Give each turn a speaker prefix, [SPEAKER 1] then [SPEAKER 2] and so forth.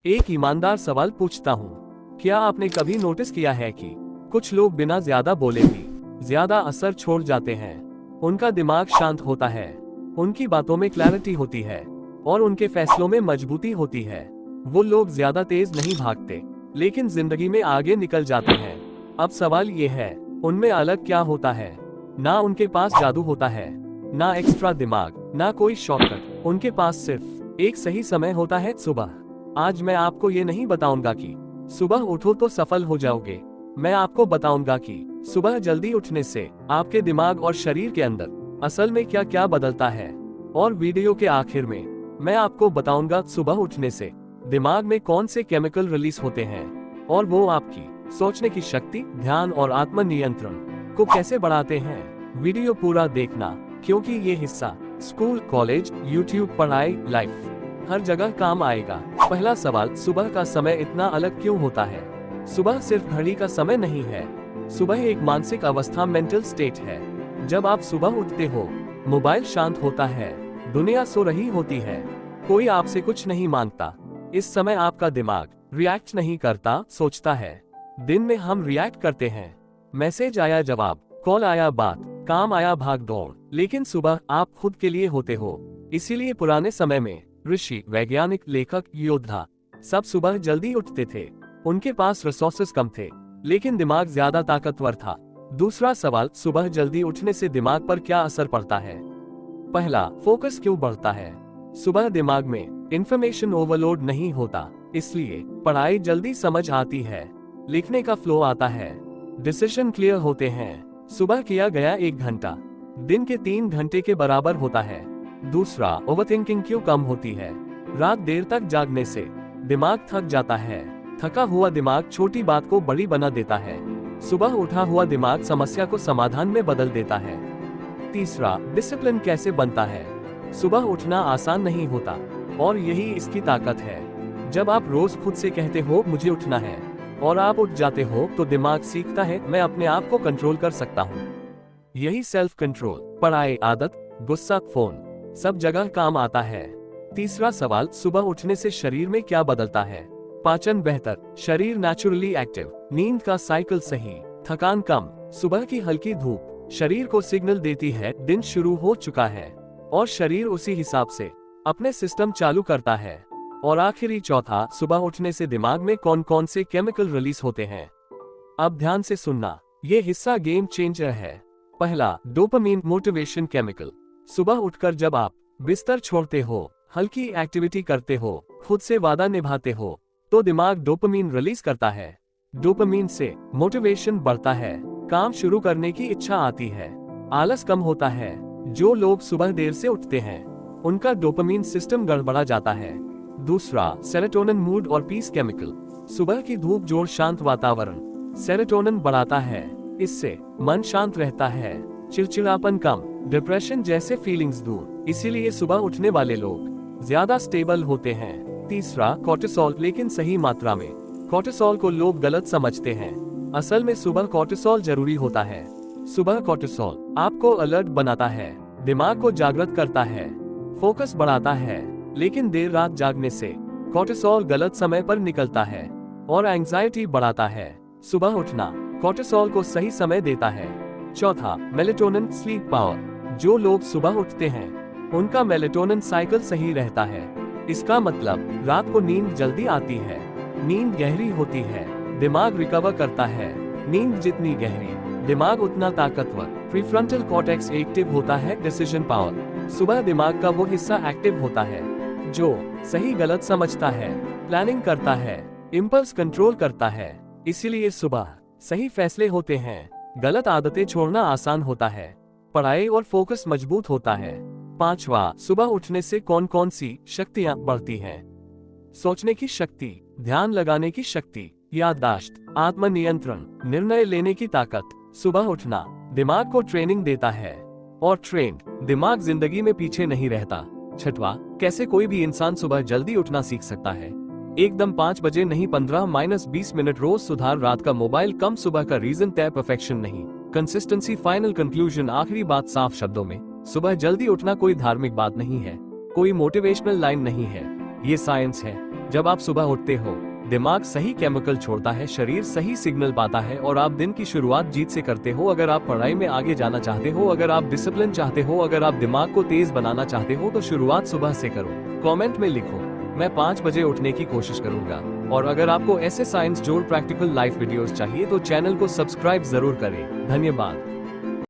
[SPEAKER 1] एक ईमानदार सवाल पूछता हूँ, क्या आपने कभी नोटिस किया है कि कुछ लोग बिना ज्यादा बोले भी ज्यादा असर छोड़ जाते हैं। उनका दिमाग शांत होता है, उनकी बातों में क्लैरिटी होती है और उनके फैसलों में मजबूती होती है। वो लोग ज्यादा तेज नहीं भागते, लेकिन जिंदगी में आगे निकल जाते हैं। अब सवाल ये है, उनमें अलग क्या होता है? ना उनके पास जादू होता है, ना एक्स्ट्रा दिमाग, ना कोई शॉर्टकट। उनके पास सिर्फ एक सही समय होता है, सुबह। आज मैं आपको ये नहीं बताऊंगा कि सुबह उठो तो सफल हो जाओगे। मैं आपको बताऊंगा कि सुबह जल्दी उठने से आपके दिमाग और शरीर के अंदर असल में क्या क्या बदलता है। और वीडियो के आखिर में मैं आपको बताऊंगा सुबह उठने से दिमाग में कौन से केमिकल रिलीज होते हैं और वो आपकी सोचने की शक्ति, ध्यान और आत्म नियंत्रण को कैसे बढ़ाते हैं। वीडियो पूरा देखना, क्योंकि ये हिस्सा स्कूल, कॉलेज, यूट्यूब, पढ़ाई, लाइफ हर जगह काम आएगा। पहला सवाल, सुबह का समय इतना अलग क्यों होता है? सुबह सिर्फ घड़ी का समय नहीं है, सुबह एक मानसिक अवस्था, मेंटल स्टेट है। जब आप सुबह उठते हो, मोबाइल शांत होता है, दुनिया सो रही होती है, कोई आपसे कुछ नहीं मांगता। इस समय आपका दिमाग रिएक्ट नहीं करता, सोचता है। दिन में हम रिएक्ट करते हैं, मैसेज आया जवाब, कॉल आया बात, काम आया भाग दौड़। लेकिन सुबह आप खुद के लिए होते हो। इसीलिए पुराने समय में ऋषि, वैज्ञानिक, लेखक, योद्धा सब सुबह जल्दी उठते थे। उनके पास रिसोर्सेस कम थे, लेकिन दिमाग ज्यादा ताकतवर था। दूसरा सवाल, सुबह जल्दी उठने से दिमाग पर क्या असर पड़ता है? पहला, फोकस क्यों बढ़ता है? सुबह दिमाग में इंफॉर्मेशन ओवरलोड नहीं होता, इसलिए पढ़ाई जल्दी समझ आती है, लिखने का फ्लो आता है, डिसीजन क्लियर होते हैं। सुबह किया गया 1 घंटा दिन के 3 घंटे के बराबर होता है। दूसरा, ओवरथिंकिंग क्यों कम होती है? रात देर तक जागने से दिमाग थक जाता है। थका हुआ दिमाग छोटी बात को बड़ी बना देता है। सुबह उठा हुआ दिमाग समस्या को समाधान में बदल देता है। तीसरा, डिसिप्लिन कैसे बनता है? सुबह उठना आसान नहीं होता, और यही इसकी ताकत है। जब आप रोज खुद से कहते हो मुझे उठना है, और आप उठ जाते हो, तो दिमाग सीखता है मैं अपने आप को कंट्रोल कर सकता हूँ। यही सेल्फ कंट्रोल पढ़ाई, आदत, गुस्सा, फोन सब जगह काम आता है। तीसरा सवाल, सुबह उठने से शरीर में क्या बदलता है? पाचन बेहतर, शरीर नेचुरली एक्टिव, नींद का साइकिल सही, थकान कम। सुबह की हल्की धूप शरीर को सिग्नल देती है दिन शुरू हो चुका है, और शरीर उसी हिसाब से अपने सिस्टम चालू करता है। और आखिरी चौथा, सुबह उठने से दिमाग में कौन कौन से केमिकल रिलीज होते हैं? अब ध्यान से सुनना, ये हिस्सा गेम चेंजर है। पहला, डोपामीन, मोटिवेशन केमिकल। सुबह उठकर जब आप बिस्तर छोड़ते हो, हल्की एक्टिविटी करते हो, खुद से वादा निभाते हो, तो दिमाग डोपामीन रिलीज करता है। डोपामीन से मोटिवेशन बढ़ता है, काम शुरू करने की इच्छा आती है, आलस कम होता है। जो लोग सुबह देर से उठते हैं, उनका डोपामीन सिस्टम गड़बड़ा जाता है। दूसरा, सेरोटोनिन, मूड और पीस केमिकल। सुबह की धूप, जोर, शांत वातावरण सेरोटोनिन बढ़ाता है। इससे मन शांत रहता है, चिड़चिड़ापन कम, डिप्रेशन जैसे फीलिंग्स दूर। इसीलिए सुबह उठने वाले लोग ज्यादा स्टेबल होते हैं। तीसरा, कोर्टिसोल, लेकिन सही मात्रा में। कोर्टिसोल को लोग गलत समझते हैं, असल में सुबह कोर्टिसोल जरूरी होता है। सुबह कोर्टिसोल आपको अलर्ट बनाता है, दिमाग को जागृत करता है, फोकस बढ़ाता है। लेकिन देर रात जागने से कोर्टिसोल गलत समय पर निकलता है और एंजाइटी बढ़ाता है। सुबह उठना कोर्टिसोल को सही समय देता है। चौथा, मेलेटोनिन, स्लीप पावर। जो लोग सुबह उठते हैं, उनका मेलेटोनिन साइकिल सही रहता है। इसका मतलब रात को नींद जल्दी आती है, नींद गहरी होती है, दिमाग रिकवर करता है। नींद जितनी गहरी, दिमाग उतना ताकतवर। प्रीफ्रंटल कॉर्टेक्स एक्टिव होता है, डिसीजन पावर। सुबह दिमाग का वो हिस्सा एक्टिव होता है जो सही गलत समझता है, प्लानिंग करता है, इम्पल्स कंट्रोल करता है। इसीलिए सुबह सही फैसले होते हैं, गलत आदतें छोड़ना आसान होता है, पढ़ाई और फोकस मजबूत होता है। पांचवा, सुबह उठने से कौन कौन सी शक्तियां बढ़ती हैं? सोचने की शक्ति, ध्यान लगाने की शक्ति, याददाश्त, आत्म नियंत्रण, निर्णय लेने की ताकत। सुबह उठना दिमाग को ट्रेनिंग देता है, और ट्रेन्ड दिमाग जिंदगी में पीछे नहीं रहता। छठवा, कैसे कोई भी इंसान सुबह जल्दी उठना सीख सकता है? एकदम 5 बजे नहीं, 15-20 मिनट रोज सुधार। रात का मोबाइल कम, सुबह का रीजन तय, परफेक्शन नहीं, कंसिस्टेंसी। फाइनल कंक्लूजन, आखिरी बात साफ शब्दों में, सुबह जल्दी उठना कोई धार्मिक बात नहीं है, कोई मोटिवेशनल लाइन नहीं है, ये साइंस है। जब आप सुबह उठते हो, दिमाग सही केमिकल छोड़ता है, शरीर सही सिग्नल पाता है और आप दिन की शुरुआत जीत से करते हो। अगर आप पढ़ाई में आगे जाना चाहते हो, अगर आप डिसिप्लिन चाहते हो, अगर आप दिमाग को तेज बनाना चाहते हो, तो शुरुआत सुबह से करो। कमेंट में लिखो, मैं 5 बजे उठने की कोशिश करूंगा। और अगर आपको ऐसे साइंस जोड़ प्रैक्टिकल लाइफ वीडियोस चाहिए तो चैनल को सब्सक्राइब जरूर करें। धन्यवाद।